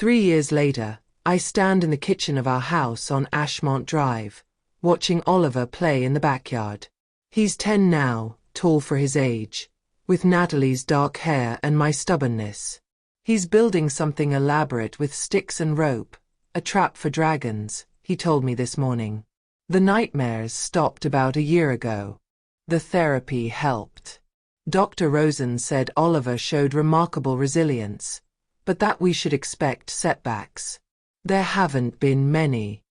3 years later, I stand in the kitchen of our house on Ashmont Drive, watching Oliver play in the backyard. He's 10 now, tall for his age, with Natalie's dark hair and my stubbornness. He's building something elaborate with sticks and rope, a trap for dragons, he told me this morning. The nightmares stopped about a year ago. The therapy helped. Dr. Rosen said Oliver showed remarkable resilience, but that we should expect setbacks. There haven't been many.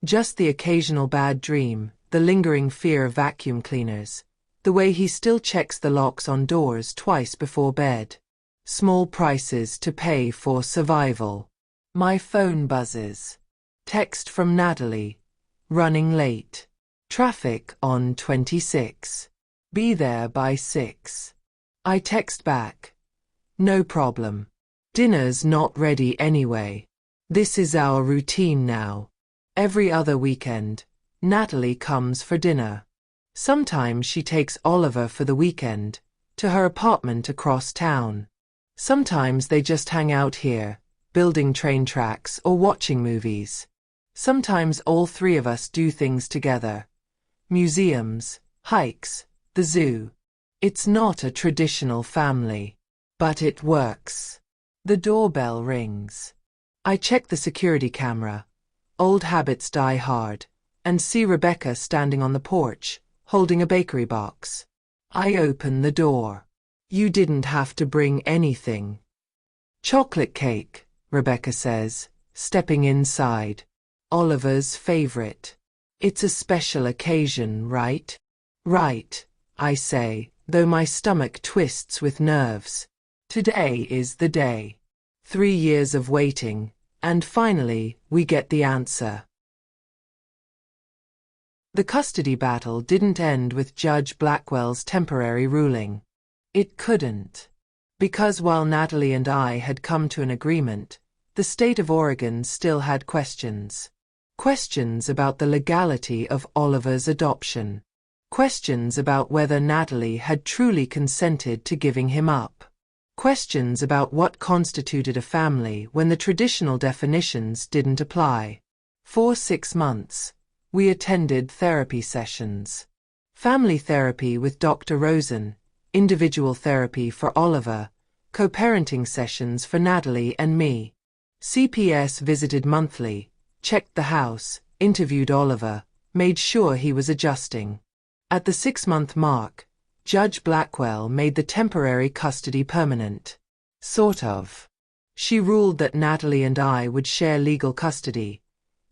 Just the occasional bad dream, the lingering fear of vacuum cleaners, the way he still checks the locks on doors twice before bed. Small prices to pay for survival. My phone buzzes. Text from Natalie. Running late. Traffic on 26. Be there by 6. I text back. No problem. Dinner's not ready anyway. This is our routine now. Every other weekend, Natalie comes for dinner. Sometimes she takes Oliver for the weekend, to her apartment across town. Sometimes they just hang out here, building train tracks or watching movies. Sometimes all three of us do things together. Museums, hikes, the zoo. It's not a traditional family, but it works. The doorbell rings. I check the security camera. Old habits die hard, and see Rebecca standing on the porch, holding a bakery box. I open the door. You didn't have to bring anything. Chocolate cake, Rebecca says, stepping inside. Oliver's favorite. It's a special occasion, right? Right, I say, though my stomach twists with nerves. Today is the day. 3 years of waiting, and finally, we get the answer. The custody battle didn't end with Judge Blackwell's temporary ruling. It couldn't. Because while Natalie and I had come to an agreement, the state of Oregon still had questions. Questions about the legality of Oliver's adoption. Questions about whether Natalie had truly consented to giving him up. Questions about what constituted a family when the traditional definitions didn't apply. For 6 months, we attended therapy sessions. Family therapy with Dr. Rosen, individual therapy for Oliver, co-parenting sessions for Natalie and me. CPS visited monthly, checked the house, interviewed Oliver, made sure he was adjusting. At the 6-month mark, Judge Blackwell made the temporary custody permanent. Sort of. She ruled that Natalie and I would share legal custody.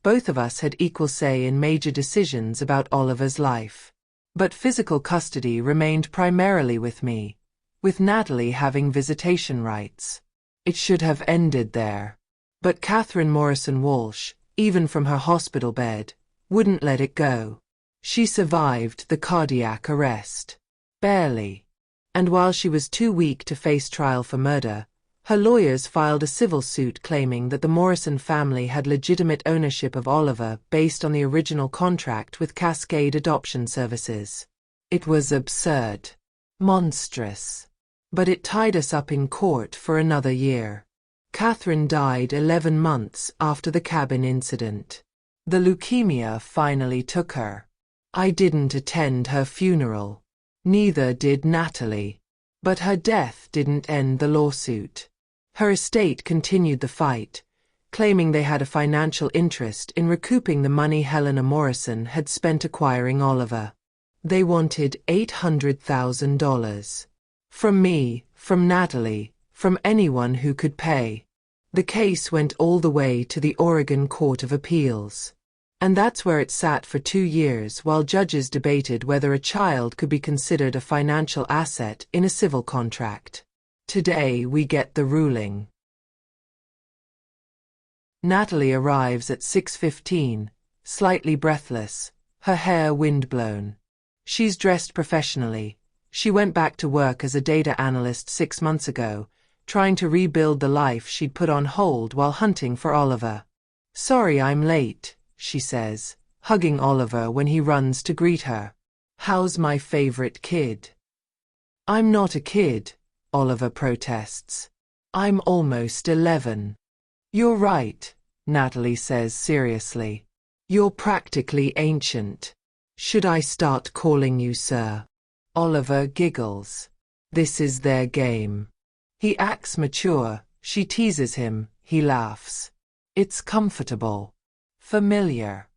Both of us had equal say in major decisions about Oliver's life. But physical custody remained primarily with me, with Natalie having visitation rights. It should have ended there. But Catherine Morrison Walsh, even from her hospital bed, wouldn't let it go. She survived the cardiac arrest. Barely. And while she was too weak to face trial for murder, her lawyers filed a civil suit claiming that the Morrison family had legitimate ownership of Oliver based on the original contract with Cascade Adoption Services. It was absurd. Monstrous. But it tied us up in court for another year. Catherine died 11 months after the cabin incident. The leukemia finally took her. I didn't attend her funeral. Neither did Natalie. But her death didn't end the lawsuit. Her estate continued the fight, claiming they had a financial interest in recouping the money Helena Morrison had spent acquiring Oliver. They wanted $800,000. From me, from Natalie, from anyone who could pay. The case went all the way to the Oregon Court of Appeals. And that's where it sat for 2 years while judges debated whether a child could be considered a financial asset in a civil contract. Today we get the ruling. Natalie arrives at 6:15, slightly breathless, her hair windblown. She's dressed professionally. She went back to work as a data analyst 6 months ago, trying to rebuild the life she'd put on hold while hunting for Oliver. "Sorry I'm late," she says, hugging Oliver when he runs to greet her. "How's my favorite kid?" "I'm not a kid," Oliver protests. "I'm almost 11. You're right, Natalie says seriously. You're practically ancient. Should I start calling you sir? Oliver giggles. This is their game. He acts mature, she teases him, he laughs. It's comfortable. Familiar.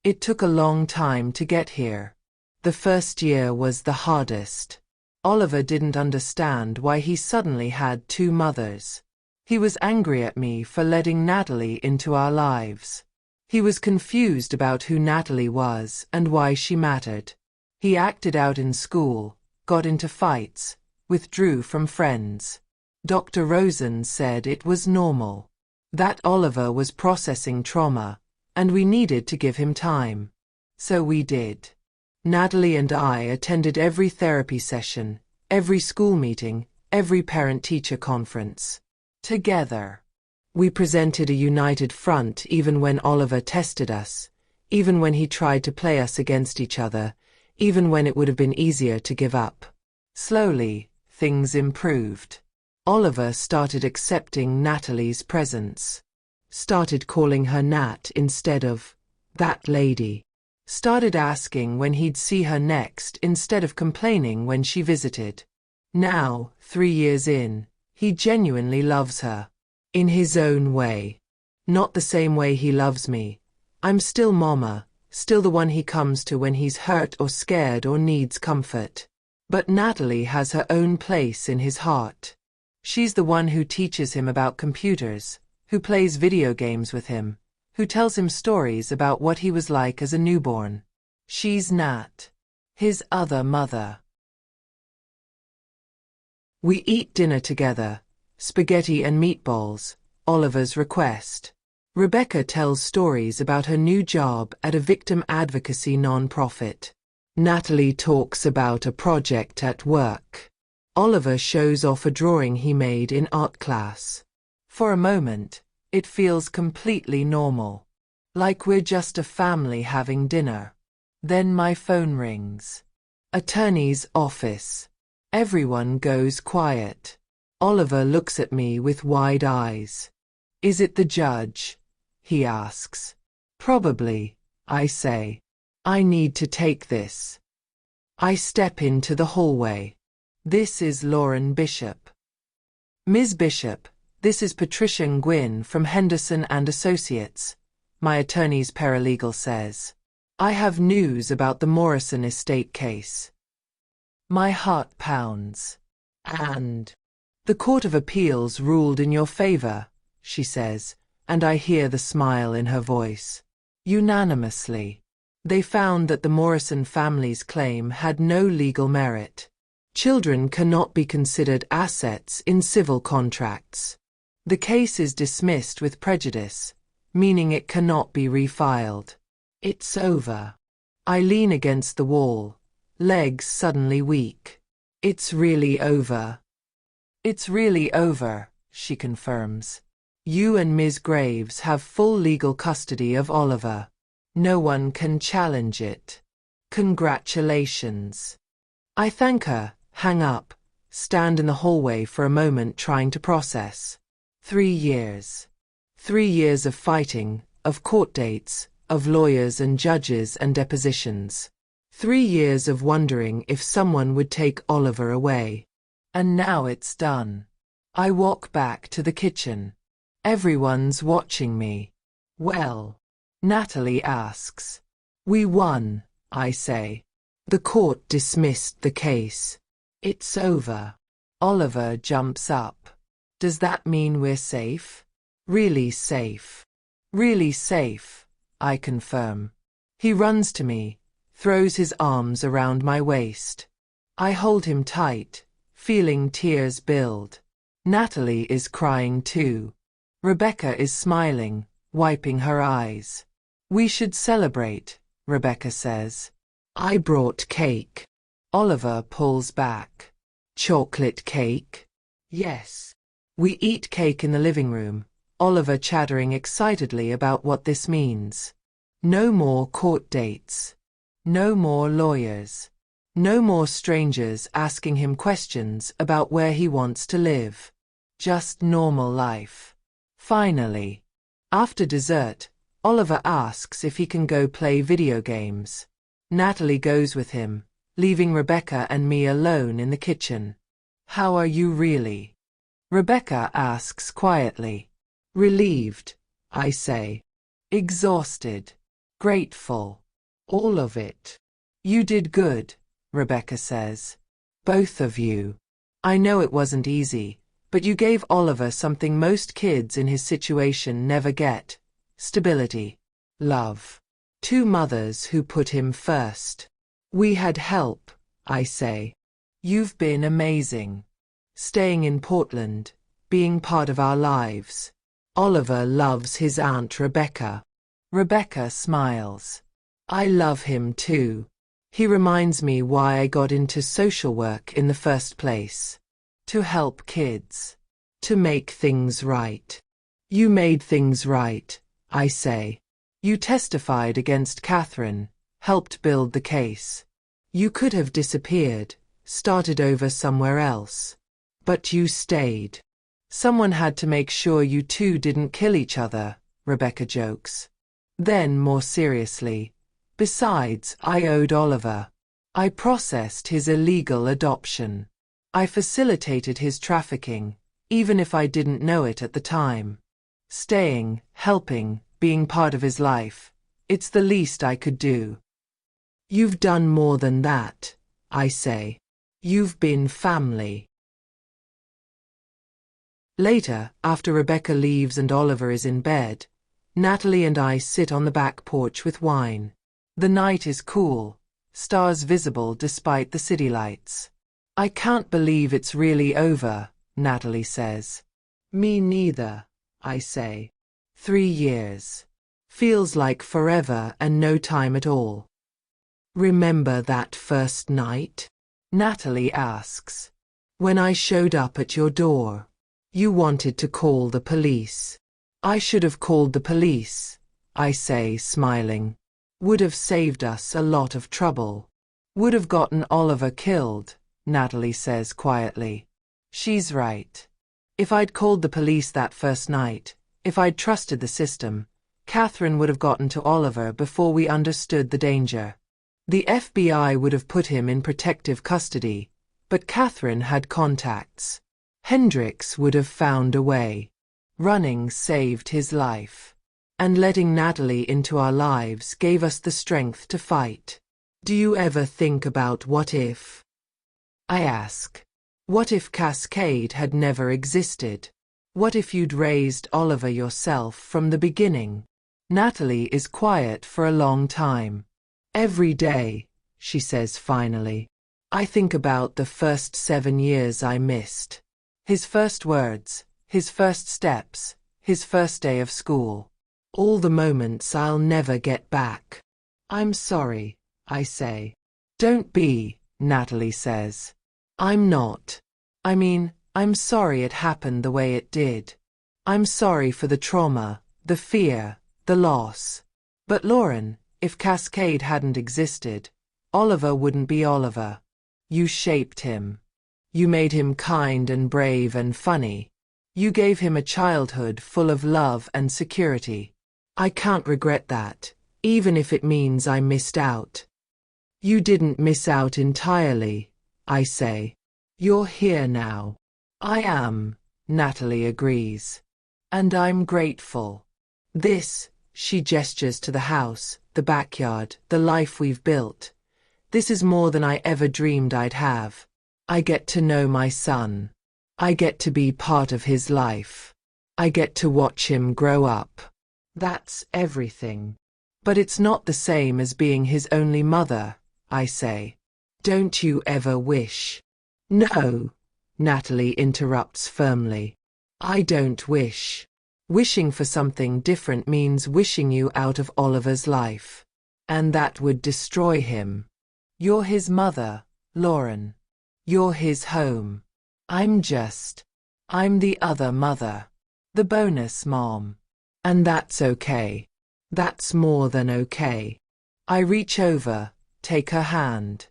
It took a long time to get here. The first year was the hardest. Oliver didn't understand why he suddenly had two mothers. He was angry at me for letting Natalie into our lives. He was confused about who Natalie was and why she mattered. He acted out in school, got into fights, withdrew from friends. Dr. Rosen said it was normal. That Oliver was processing trauma, and we needed to give him time. So we did. Natalie and I attended every therapy session, every school meeting, every parent-teacher conference. Together. We presented a united front even when Oliver tested us, even when he tried to play us against each other, even when it would have been easier to give up. Slowly, things improved. Oliver started accepting Natalie's presence. Started calling her Nat instead of that lady. Started asking when he'd see her next instead of complaining when she visited. Now, 3 years in, he genuinely loves her. In his own way. Not the same way he loves me. I'm still Mama, still the one he comes to when he's hurt or scared or needs comfort. But Natalie has her own place in his heart. She's the one who teaches him about computers, who plays video games with him, who tells him stories about what he was like as a newborn. She's Nat, his other mother. We eat dinner together, spaghetti and meatballs, Oliver's request. Rebecca tells stories about her new job at a victim advocacy non-profit. Natalie talks about a project at work. Oliver shows off a drawing he made in art class. For a moment, it feels completely normal. Like we're just a family having dinner. Then my phone rings. Attorney's office. Everyone goes quiet. Oliver looks at me with wide eyes. Is it the judge? He asks. Probably, I say. I need to take this. I step into the hallway. This is Lauren Bishop. Ms. Bishop, this is Patricia Nguyen from Henderson and Associates, my attorney's paralegal says. I have news about the Morrison estate case. My heart pounds. And the Court of Appeals ruled in your favor, she says, and I hear the smile in her voice. Unanimously. They found that the Morrison family's claim had no legal merit. Children cannot be considered assets in civil contracts. The case is dismissed with prejudice, meaning it cannot be refiled. It's over. I lean against the wall, legs suddenly weak. It's really over. It's really over, she confirms. You and Ms. Graves have full legal custody of Oliver. No one can challenge it. Congratulations. I thank her, hang up, stand in the hallway for a moment trying to process. 3 years. 3 years of fighting, of court dates, of lawyers and judges and depositions. 3 years of wondering if someone would take Oliver away. And now it's done. I walk back to the kitchen. Everyone's watching me. Well, Natalie asks. We won, I say. The court dismissed the case. It's over. Oliver jumps up. Does that mean we're safe? Really safe. Really safe, I confirm. He runs to me, throws his arms around my waist. I hold him tight, feeling tears build. Natalie is crying too. Rebecca is smiling, wiping her eyes. We should celebrate, Rebecca says. I brought cake. Oliver pulls back. Chocolate cake? Yes. We eat cake in the living room, Oliver chattering excitedly about what this means. No more court dates. No more lawyers. No more strangers asking him questions about where he wants to live. Just normal life. Finally. After dessert, Oliver asks if he can go play video games. Natalie goes with him, leaving Rebecca and me alone in the kitchen. How are you really? Rebecca asks quietly. Relieved, I say. Exhausted. Grateful. All of it. You did good, Rebecca says. Both of you. I know it wasn't easy, but you gave Oliver something most kids in his situation never get. Stability. Love. Two mothers who put him first. We had help, I say. You've been amazing. Staying in Portland, being part of our lives. Oliver loves his Aunt Rebecca. Rebecca smiles. I love him too. He reminds me why I got into social work in the first place. To help kids. To make things right. You made things right, I say. You testified against Catherine, helped build the case. You could have disappeared, started over somewhere else. But you stayed. Someone had to make sure you two didn't kill each other, Rebecca jokes. Then more seriously. Besides, I owed Oliver. I processed his illegal adoption. I facilitated his trafficking, even if I didn't know it at the time. Staying, helping, being part of his life. It's the least I could do. You've done more than that, I say. You've been family. Later, after Rebecca leaves and Oliver is in bed, Natalie and I sit on the back porch with wine. The night is cool, stars visible despite the city lights. I can't believe it's really over, Natalie says. Me neither, I say. 3 years. Feels like forever and no time at all. Remember that first night? Natalie asks. When I showed up at your door. You wanted to call the police. I should have called the police, I say, smiling. Would have saved us a lot of trouble. Would have gotten Oliver killed, Natalie says quietly. She's right. If I'd called the police that first night, if I'd trusted the system, Catherine would have gotten to Oliver before we understood the danger. The FBI would have put him in protective custody, but Catherine had contacts. Hendricks would have found a way. Running saved his life. And letting Natalie into our lives gave us the strength to fight. Do you ever think about what if? I ask. What if Cascade had never existed? What if you'd raised Oliver yourself from the beginning? Natalie is quiet for a long time. Every day, she says finally, I think about the first 7 years I missed. His first words, his first steps, his first day of school. All the moments I'll never get back. I'm sorry, I say. Don't be, Natalie says. I'm not. I mean, I'm sorry it happened the way it did. I'm sorry for the trauma, the fear, the loss. But Lauren, if Cascade hadn't existed, Oliver wouldn't be Oliver. You shaped him. You made him kind and brave and funny. You gave him a childhood full of love and security. I can't regret that, even if it means I missed out. You didn't miss out entirely, I say. You're here now. I am, Natalie agrees. And I'm grateful. This, she gestures to the house, the backyard, the life we've built. This is more than I ever dreamed I'd have. I get to know my son. I get to be part of his life. I get to watch him grow up. That's everything. But it's not the same as being his only mother, I say. Don't you ever wish? No, Natalie interrupts firmly. I don't wish. Wishing for something different means wishing you out of Oliver's life. And that would destroy him. You're his mother, Lauren. You're his home. I'm the other mother. The bonus mom. And that's okay. That's more than okay. I reach over, take her hand.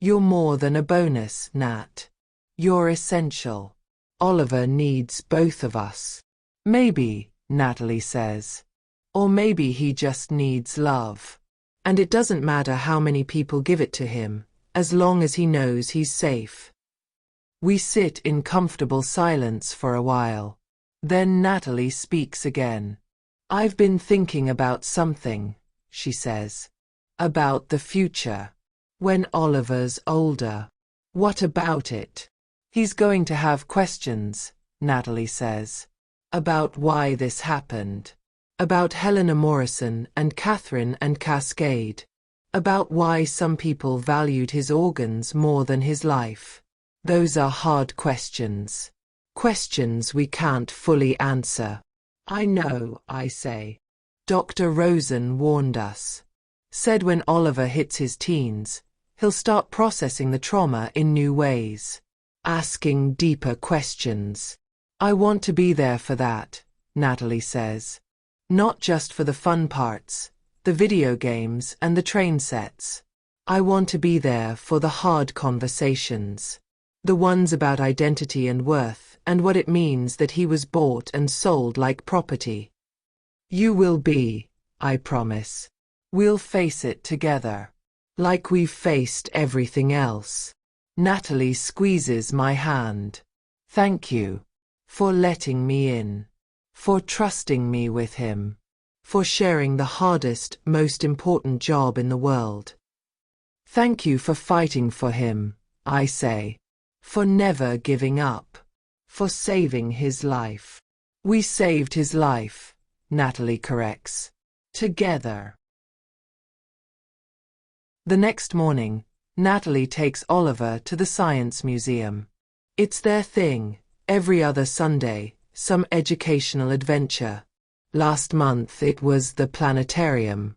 You're more than a bonus, Nat. You're essential. Oliver needs both of us. Maybe, Natalie says. Or maybe he just needs love. And it doesn't matter how many people give it to him, as long as he knows he's safe. We sit in comfortable silence for a while. Then Natalie speaks again. I've been thinking about something, she says. About the future. When Oliver's older. What about it? He's going to have questions, Natalie says. About why this happened. About Helena Morrison and Catherine and Cascade. About why some people valued his organs more than his life. Those are hard questions. Questions we can't fully answer. I know, I say. Dr. Rosen warned us. Said when Oliver hits his teens, he'll start processing the trauma in new ways. Asking deeper questions. I want to be there for that, Natalie says. Not just for the fun parts, the video games and the train sets. I want to be there for the hard conversations. The ones about identity and worth and what it means that he was bought and sold like property. You will be, I promise. We'll face it together. Like we've faced everything else. Natalie squeezes my hand. Thank you. For letting me in. For trusting me with him. For sharing the hardest, most important job in the world. Thank you for fighting for him, I say. For never giving up. For saving his life. We saved his life, Natalie corrects. Together. The next morning, Natalie takes Oliver to the Science Museum. It's their thing, every other Sunday, some educational adventure. Last month it was the planetarium.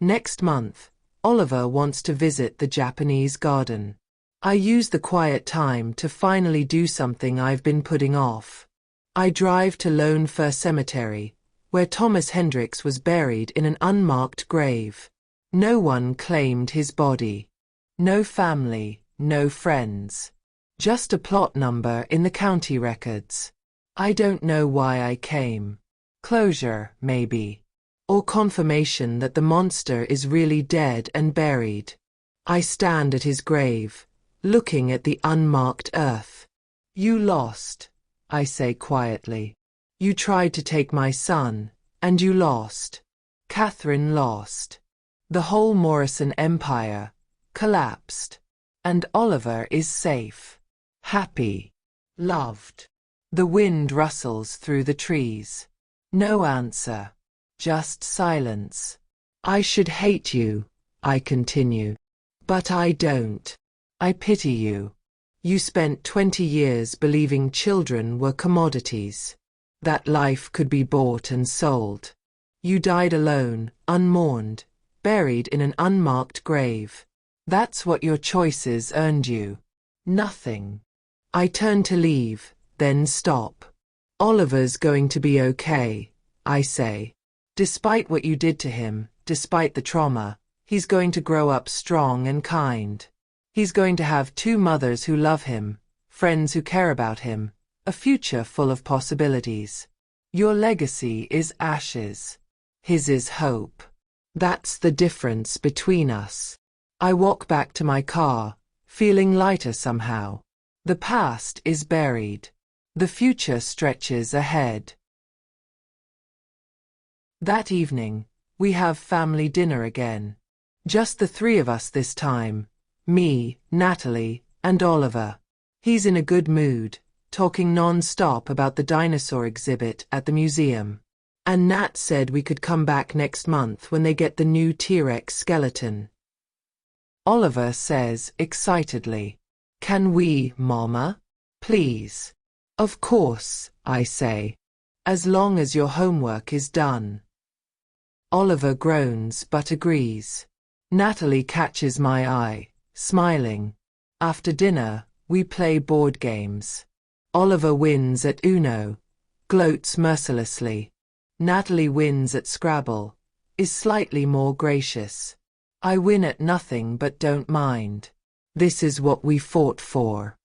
Next month, Oliver wants to visit the Japanese garden. I use the quiet time to finally do something I've been putting off. I drive to Lone Fir Cemetery, where Thomas Hendricks was buried in an unmarked grave. No one claimed his body. No family, no friends. Just a plot number in the county records. I don't know why I came. Closure, maybe. Or confirmation that the monster is really dead and buried. I stand at his grave, looking at the unmarked earth. You lost, I say quietly. You tried to take my son, and you lost. Catherine lost. The whole Morrison empire collapsed. And Oliver is safe. Happy. Loved. The wind rustles through the trees. No answer. Just silence. I should hate you, I continue. But I don't. I pity you. You spent 20 years believing children were commodities. That life could be bought and sold. You died alone, unmourned, buried in an unmarked grave. That's what your choices earned you. Nothing. I turn to leave, then stop. Oliver's going to be okay, I say. Despite what you did to him, despite the trauma, he's going to grow up strong and kind. He's going to have 2 mothers who love him, friends who care about him, a future full of possibilities. Your legacy is ashes. His is hope. That's the difference between us. I walk back to my car, feeling lighter somehow. The past is buried. The future stretches ahead. That evening, we have family dinner again. Just the 3 of us this time. Me, Natalie, and Oliver. He's in a good mood, talking non-stop about the dinosaur exhibit at the museum. And Nat said we could come back next month when they get the new T-Rex skeleton. Oliver says excitedly, "Can we, Mama? Please." "Of course," I say. "As long as your homework is done." Oliver groans but agrees. Natalie catches my eye, smiling. After dinner, we play board games. Oliver wins at Uno, gloats mercilessly. Natalie wins at Scrabble, is slightly more gracious. I win at nothing but don't mind. This is what we fought for.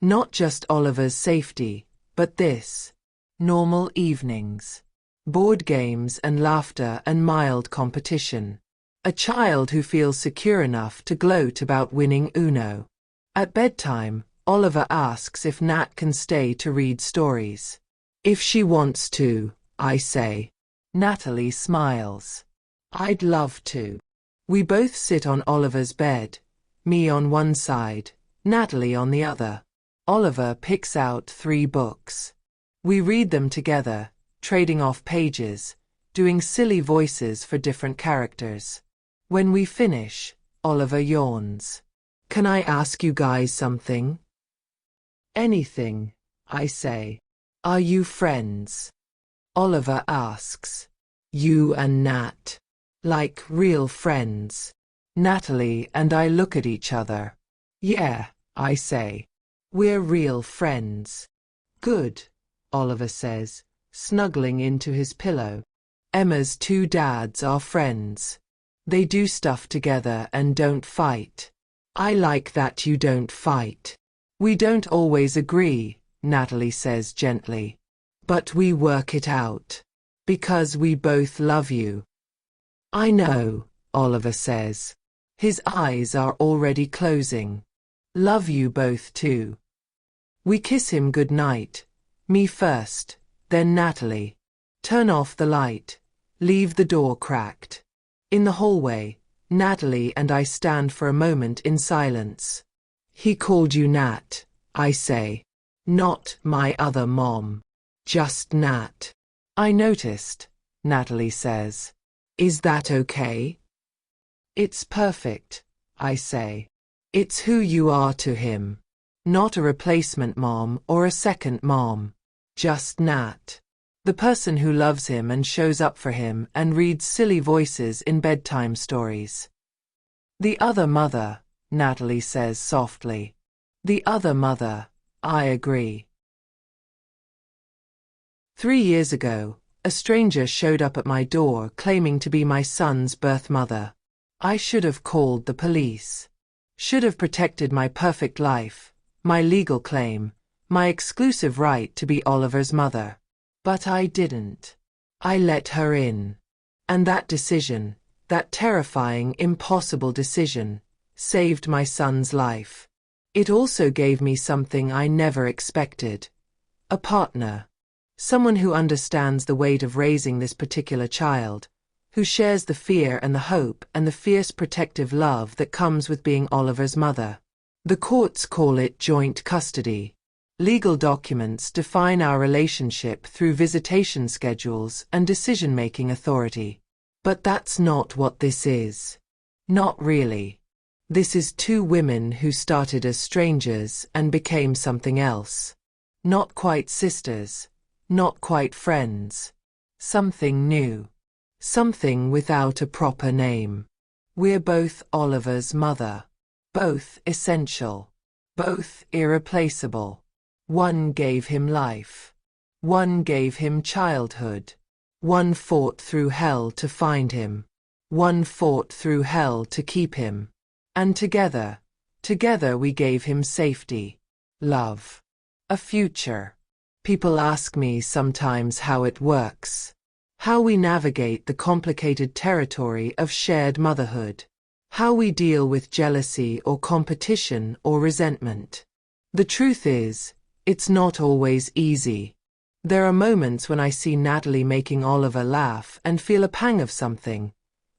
Not just Oliver's safety, but this. Normal evenings. Board games and laughter and mild competition. A child who feels secure enough to gloat about winning Uno. At bedtime, Oliver asks if Nat can stay to read stories. If she wants to, I say. Natalie smiles. I'd love to. We both sit on Oliver's bed, me on one side, Natalie on the other. Oliver picks out 3 books. We read them together, trading off pages, doing silly voices for different characters. When we finish, Oliver yawns. Can I ask you guys something? Anything, I say. Are you friends? Oliver asks. You and Nat. Like real friends. Natalie and I look at each other. Yeah, I say. We're real friends. Good, Oliver says, snuggling into his pillow. Emma's 2 dads are friends. They do stuff together and don't fight. I like that you don't fight. We don't always agree, Natalie says gently. But we work it out. Because we both love you. I know, Oliver says. His eyes are already closing. Love you both too. We kiss him good night. Me first, then Natalie. Turn off the light. Leave the door cracked. In the hallway, Natalie and I stand for a moment in silence. He called you Nat, I say. Not my other mom. Just Nat. I noticed, Natalie says. Is that okay? It's perfect, I say. It's who you are to him. Not a replacement mom or a second mom. Just Nat. The person who loves him and shows up for him and reads silly voices in bedtime stories. The other mother, Natalie says softly. The other mother, I agree. 3 years ago, a stranger showed up at my door claiming to be my son's birth mother. I should have called the police. Should have protected my perfect life, my legal claim, my exclusive right to be Oliver's mother. But I didn't. I let her in. And that decision, that terrifying, impossible decision, saved my son's life. It also gave me something I never expected. A partner. Someone who understands the weight of raising this particular child, who shares the fear and the hope and the fierce protective love that comes with being Oliver's mother. The courts call it joint custody. Legal documents define our relationship through visitation schedules and decision-making authority. But that's not what this is. Not really. This is 2 women who started as strangers and became something else. Not quite sisters. Not quite friends. Something new. Something without a proper name. We're both Oliver's mother. Both essential. Both irreplaceable. One gave him life. One gave him childhood. One fought through hell to find him. One fought through hell to keep him. And together we gave him safety, love, a future. People ask me sometimes how it works. How we navigate the complicated territory of shared motherhood. How we deal with jealousy or competition or resentment. The truth is, it's not always easy. There are moments when I see Natalie making Oliver laugh and feel a pang of something.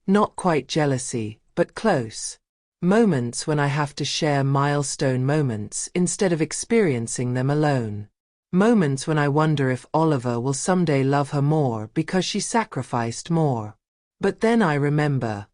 Not quite jealousy, but close. Moments when I have to share milestone moments instead of experiencing them alone. Moments when I wonder if Oliver will someday love her more because she sacrificed more. But then I remember,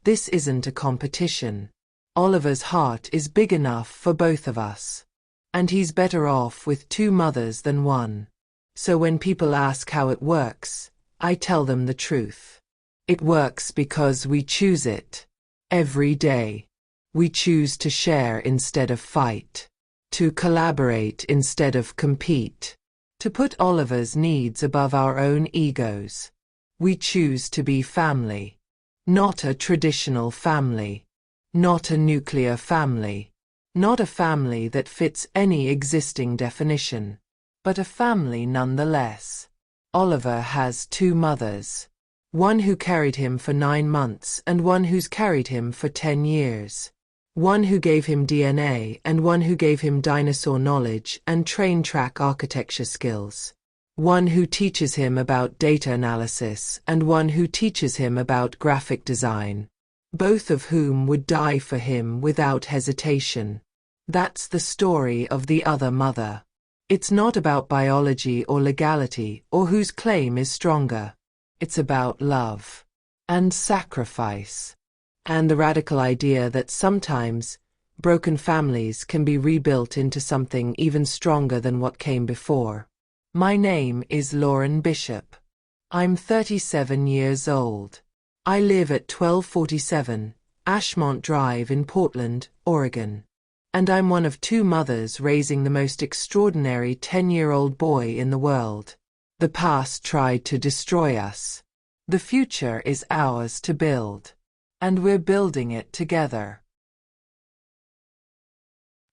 this isn't a competition. Oliver's heart is big enough for both of us. And he's better off with 2 mothers than one. So when people ask how it works, I tell them the truth. It works because we choose it. Every day. We choose to share instead of fight. To collaborate instead of compete. To put Oliver's needs above our own egos. We choose to be family. Not a traditional family. Not a nuclear family. Not a family that fits any existing definition. But a family nonetheless. Oliver has two mothers. One who carried him for 9 months and one who's carried him for 10 years. One who gave him DNA and one who gave him dinosaur knowledge and train track architecture skills. One who teaches him about data analysis and one who teaches him about graphic design. Both of whom would die for him without hesitation. That's the story of the other mother. It's not about biology or legality or whose claim is stronger. It's about love and sacrifice and the radical idea that sometimes broken families can be rebuilt into something even stronger than what came before. My name is Lauren Bishop. I'm 37 years old. I live at 1247 Ashmont Drive in Portland, Oregon. And I'm one of 2 mothers raising the most extraordinary 10-year-old boy in the world. The past tried to destroy us. The future is ours to build. And we're building it together.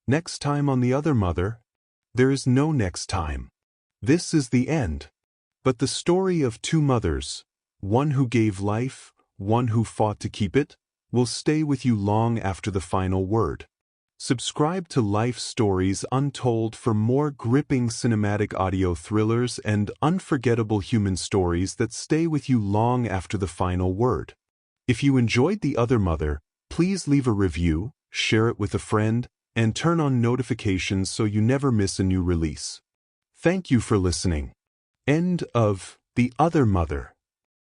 Next time on The Other Mother, there is no next time. This is the end. But the story of 2 mothers, one who gave life, one who fought to keep it, will stay with you long after the final word. Subscribe to Life Stories Untold for more gripping cinematic audio thrillers and unforgettable human stories that stay with you long after the final word. If you enjoyed The Other Mother, please leave a review, share it with a friend, and turn on notifications so you never miss a new release. Thank you for listening. End of The Other Mother.